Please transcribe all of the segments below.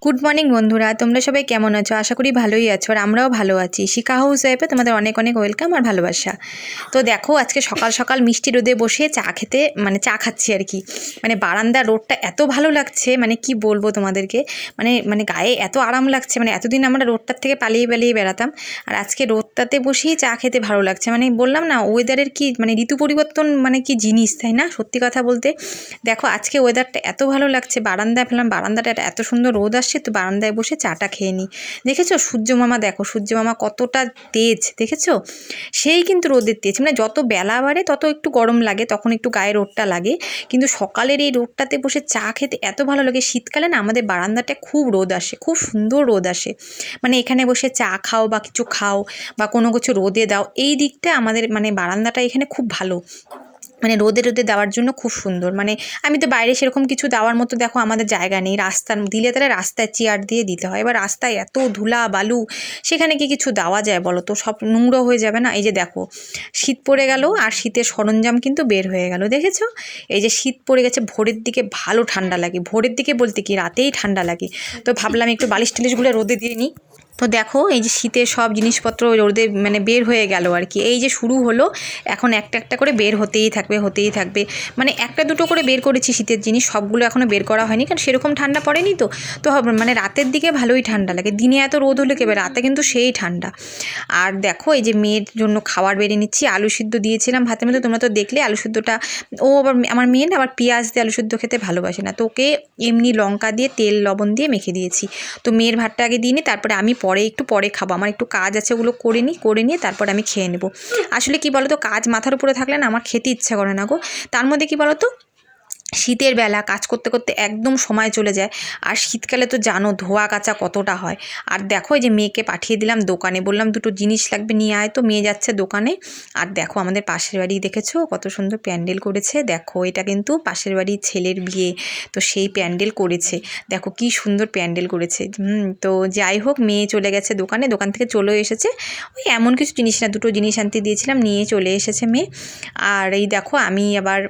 Good morning বন্ধুরা, তোমরা সবাই কেমন আছো? আশা করি ভালোই আছো, আর আমরাও ভালো আছি। শিখা হাউস ওয়াইফে তোমাদের অনেক অনেক ওয়েলকাম আর ভালোবাসা। তো দেখো, আজকে সকাল সকাল মিষ্টি রোদে বসে চা খেতে চা খাচ্ছি আর কি। বারান্দার রোদটা এত ভালো লাগছে, কি বলবো তোমাদেরকে। গায়ে এত আরাম লাগছে। এতদিন আমরা রোদটার থেকে পালিয়ে পালিয়ে বেড়াতাম, আর আজকে রোদটাতে বসেই চা খেতে ভালো লাগছে। বললাম না, ওয়েদারের কি ঋতু পরিবর্তন কি জিনিস, তাই না? সত্যি কথা বলতে দেখো, আজকে ওয়েদারটা এত ভালো লাগছে। বারান্দায় ফেললাম, বারান্দাটা এত সুন্দর রোদ আসছে, তো বারান্দায় বসে চাটা খেয়ে নিই। দেখেছো সূর্য মামা? দেখো সূর্য মামা কতটা তেজ, দেখেছো? সেই কিন্তু রোদের তেজ। যত বেলা বাড়ে তত একটু গরম লাগে, তখন একটু গায়ে রোদটা লাগে, কিন্তু সকালের এই রোদটাতে বসে চা খেতে এত ভালো লাগে। শীতকালে না আমাদের বারান্দাটা খুব রোদ আসে, খুব সুন্দর রোদ আসে। এখানে বসে চা খাও বা কিছু খাও বা কোনো কিছু রোদে দাও, এই দিকটা আমাদের বারান্দাটা এখানে খুব ভালো। রোদে রোদে দেওয়ার জন্য খুব সুন্দর। আমি তো বাইরে সেরকম কিছু দেওয়ার মতো দেখো আমাদের জায়গা নেই। রাস্তার দিলে তাহলে রাস্তায় চেয়ার দিয়ে দিতে হয়। এবার রাস্তায় এত ধুলা বালু, সেখানে কি কিছু দেওয়া যায় বলো তো? সব নোংরা হয়ে যাবে না? এই যে দেখো, শীত পড়ে গেল আর শীতের সরঞ্জাম কিন্তু বের হয়ে গেল, দেখেছো? এই যে শীত পড়ে গেছে, ভোরের দিকে ভালো ঠান্ডা লাগে। ভোরের দিকে বলতে কি, রাতেই ঠান্ডা লাগে। তো ভাবলাম একটু বালিশ টালিশগুলো রোদে দিয়ে নিই। তো দেখো, এই যে শীতের সব জিনিসপত্র রোদে বের হয়ে গেল আর কি। এই যে শুরু হলো, এখন একটা একটা করে বের হতেই থাকবে হতেই থাকবে। একটা দুটো করে বের করেছি শীতের জিনিস, সবগুলো এখনও বের করা হয়নি, কারণ সেরকম ঠান্ডা পড়েনি। তো তো রাতের দিকে ভালোই ঠান্ডা লাগে। দিনে এত রোদ হলে কেবে, রাতে কিন্তু সেই ঠান্ডা। আর দেখো, এই যে মেয়ের জন্য খাবার বেড়ে নিচ্ছি। আলু সিদ্ধ দিয়েছিলাম ভাতের মধ্যে, তোমরা তো দেখলে আলু সিদ্ধটা। ও আবার, আমার মেয়ে না আবার পেঁয়াজ দিয়ে আলু সিদ্ধ খেতে ভালোবাসে না, তো ওকে এমনি লঙ্কা দিয়ে তেল লবণ দিয়ে মেখে দিয়েছি। তো মেয়ের ভাতটা আগে দিয়ে নিই, তারপরে আমি একটু পরে খাবো। আমার একটু কাজ আছে, ওগুলো করে নিয়ে তারপর আমি খেয়ে নেবো। আসলে কি বলো তো, কাজ মাথার উপরে থাকলে না আমার খেতে ইচ্ছা করে না গো। তার মধ্যে কি বলো তো, শীতের বেলা কাজ করতে করতে একদম সময় চলে যায়। আর শীতকালে তো জানো ধোয়া কাচা কতটা হয়। আর দেখো, এই যে মেয়েকে পাঠিয়ে দিলাম দোকানে, বললাম দুটো জিনিস লাগবে নিয়ে আয়, তো মেয়ে যাচ্ছে দোকানে। আর দেখো, আমাদের পাশের বাড়ি দেখেছো কত সুন্দর প্যান্ডেল করেছে। দেখো, এটা কিন্তু পাশের বাড়ির ছেলের বিয়ে, তো সেই প্যান্ডেল করেছে। দেখো কি সুন্দর প্যান্ডেল করেছে। তো যাই হোক, মেয়ে চলে গেছে দোকানে, দোকান থেকে চলে এসেছে। ওই এমন কিছু জিনিস না, দুটো জিনিস আনতে দিয়েছিলাম, নিয়ে চলে এসেছে মেয়ে। আর এই দেখো, আমি আবার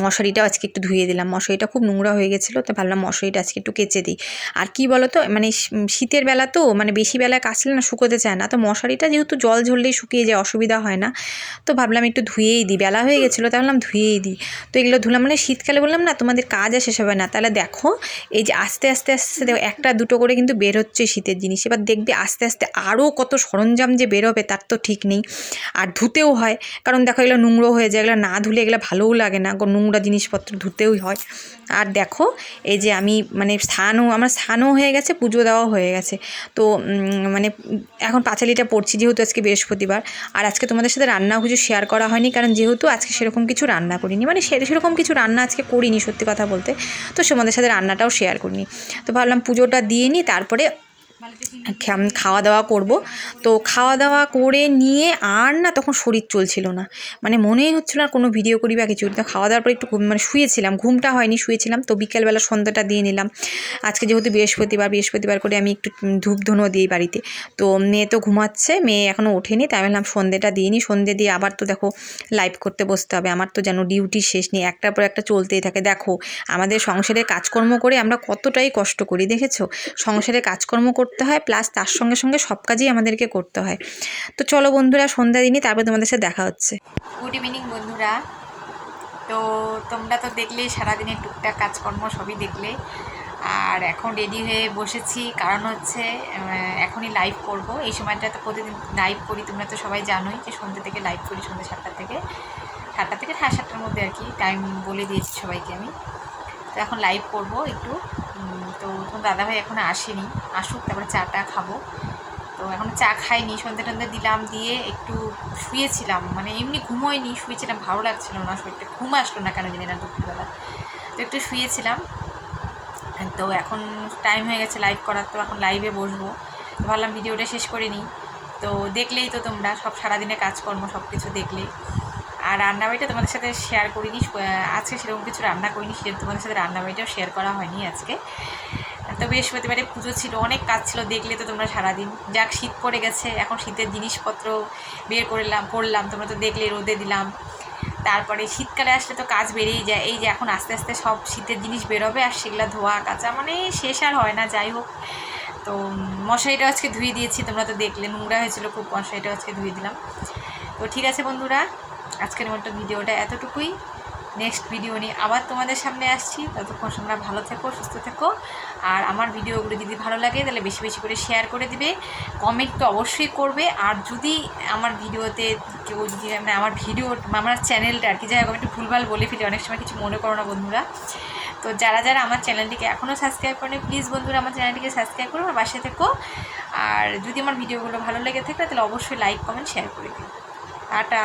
মশারিটাও আজকে একটু ধুয়ে দিলাম। মশারিটা খুব নোংরা হয়ে গেছিলো, তো ভাবলাম মশারিটা আজকে একটু কেচে দিই। আর কি বলো তো, শীতের বেলা তো বেশি বেলায় কাচলে না শুকোতে চায় না, তো মশারিটা যেহেতু জল ঝরলেই শুকিয়ে যায়, অসুবিধা হয় না। তো ভাবলাম একটু ধুয়েই দিই, বেলা হয়ে গেছিলো, তাই ভাবলাম ধুয়েই দিই। তো এগুলো ধুলাম। শীতকালে বললাম না তোমাদের কাজ আর শেষ হবে না। তাহলে দেখো, এই যে আস্তে আস্তে আস্তে দেখো, একটা দুটো করে কিন্তু বের হচ্ছে শীতের জিনিস। এবার দেখবে আস্তে আস্তে আরও কত সরঞ্জাম যে বের হবে তার তো ঠিক নেই। আর ধুতেও হয়, কারণ দেখো এগুলো নোংরা হয়ে যায়, এগুলো না ধুলে এগুলো ভালোও লাগে না, নোংরা জিনিসপত্র ধুতেই হয়। আর দেখো, এই যে আমি আমার স্নানও হয়ে গেছে, পুজো দেওয়াও হয়ে গেছে। তো এখন পাঁচালিটা পড়ছি, যেহেতু আজকে বৃহস্পতিবার। আর আজকে তোমাদের সাথে রান্নাও কিছু শেয়ার করা হয়নি, কারণ যেহেতু আজকে সেরকম কিছু রান্না করিনি, সেরকম কিছু রান্না আজকে করিনি সত্যি কথা বলতে। তো তোমাদের সাথে রান্নাটাও শেয়ার করিনি। তো ভাবলাম পুজোটা দিয়ে নিই, তারপরে খাওয়া দাওয়া করব। তো খাওয়া দাওয়া করে নিয়ে আর না তখন শরীর চলছিল না, মনেই হচ্ছিল না কোনো ভিডিও করি বা কিছু। তো খাওয়া দাওয়ার পর একটু শুয়েছিলাম, ঘুমটা হয়নি, শুয়েছিলাম। তো বিকেলবেলা সন্ধ্যাটা দিয়ে নিলাম। আজকে যেহেতু বৃহস্পতিবার করে আমি একটু ধূপ ধুনো দিই বাড়িতে। তো মেয়ে তো ঘুমাচ্ছে, মেয়ে এখনও ওঠেনি, তাই বললাম সন্ধ্যেটা দিয়ে নিই। সন্ধ্যে দিয়ে আবার তো দেখো লাইভ করতে বসতে হবে। আমার তো যেন ডিউটি শেষ নেই, একটার পর একটা চলতেই থাকে। দেখো, আমাদের সংসারে কাজকর্ম করে আমরা কতটাই কষ্ট করি, দেখেছো? সংসারে কাজকর্ম করতে হয়, প্লাস তার সঙ্গে সঙ্গে সব কাজই আমাদেরকে করতে হয়। তো চলো বন্ধুরা, সন্ধ্যা দিনই তারপর তোমাদের সাথে দেখা হচ্ছে। গুড ইভিনিং বন্ধুরা। তো তোমরা তো দেখলেই সারাদিনের টুকটাক কাজকর্ম সবই দেখলে। আর এখন রেডি হয়ে বসেছি, কারণ হচ্ছে এখনই লাইভ করব। এই সময়টা তো প্রতিদিন লাইভ করি, তোমরা তো সবাই জানোই যে সন্ধ্যে থেকে লাইভ করি, সন্ধ্যে 7টা থেকে 7টার মধ্যে আর কি, টাইম বলে দিয়েছি সবাইকে আমি। তো এখন লাইভ করব একটু। তো তোমার দাদাভাই এখনও আসেনি, আসুক তারপরে চাটা খাবো। তো এখন চা খাইনি, সন্ধ্যে দিলাম, দিয়ে একটু শুয়েছিলাম। এমনি ঘুমোয়নি, শুয়েছিলাম, ভালো লাগছিল না শরীরটা, ঘুম আসলো না কেন জানি না দুপুরবেলা। তো একটু শুয়েছিলাম। তো এখন টাইম হয়ে গেছে লাইভ করার, তো এখন লাইভে বসবো। ভাবলাম ভিডিওটা শেষ করে নিই। তো দেখলেই তো তোমরা সব সারাদিনে কাজকর্ম সব কিছু দেখলেই। আর রান্নাবাড়িটা তোমাদের সাথে শেয়ার করিনি আজকে, সেরকম কিছু রান্না করিনি, সেটা তোমাদের সাথে রান্নাবাড়িটাও শেয়ার করা হয়নি আজকে। তো বৃহস্পতিবারে পুজো ছিল, অনেক কাজ ছিল, দেখলে তো তোমরা সারাদিন। যাক, শীত পড়ে গেছে, এখন শীতের জিনিসপত্র বের করলাম, তোমরা তো দেখলে রোদে দিলাম। তারপরে শীতকালে আসলে তো কাজ বেড়েই যায়। এই যে এখন আস্তে আস্তে সব শীতের জিনিস বেরোবে আর সেগুলো ধোয়া কাচা মানে শেষ আর হয় না। যাই হোক, তো মশারিটা আজকে ধুয়ে দিয়েছি, তোমরা তো দেখলে নোংরা হয়েছিল খুব, মশারিটা আজকে ধুয়ে দিলাম। তো ঠিক আছে বন্ধুরা, আজকের মতো ভিডিওটা এতটুকুই। নেক্সট ভিডিও নিয়ে আবার তোমাদের সামনে আসছি। ততক্ষণ তোমরা ভালো থেকো, সুস্থ থেকো। আর আমার ভিডিওগুলো যদি ভালো লাগে তাহলে বেশি বেশি করে শেয়ার করে দিবে, কমেন্ট তো অবশ্যই করবে। আর যদি আমার ভিডিওতে কেউ যদি মানে আমার চ্যানেলটা আর কি, যাই হোক আমি একটু ভুলভাল বলে ফেলি, অনেক সময় কিছু মনে করো না বন্ধুরা। তো যারা যারা আমার চ্যানেলটিকে এখনও সাবস্ক্রাইব করেনি, প্লিজ বন্ধুরা আমার চ্যানেলটিকে সাবস্ক্রাইব করো, আমার পাশে থেকো। আর যদি আমার ভিডিওগুলো ভালো লেগে থাকে তাহলে অবশ্যই লাইক কমেন্ট শেয়ার করে দিন। টাটা।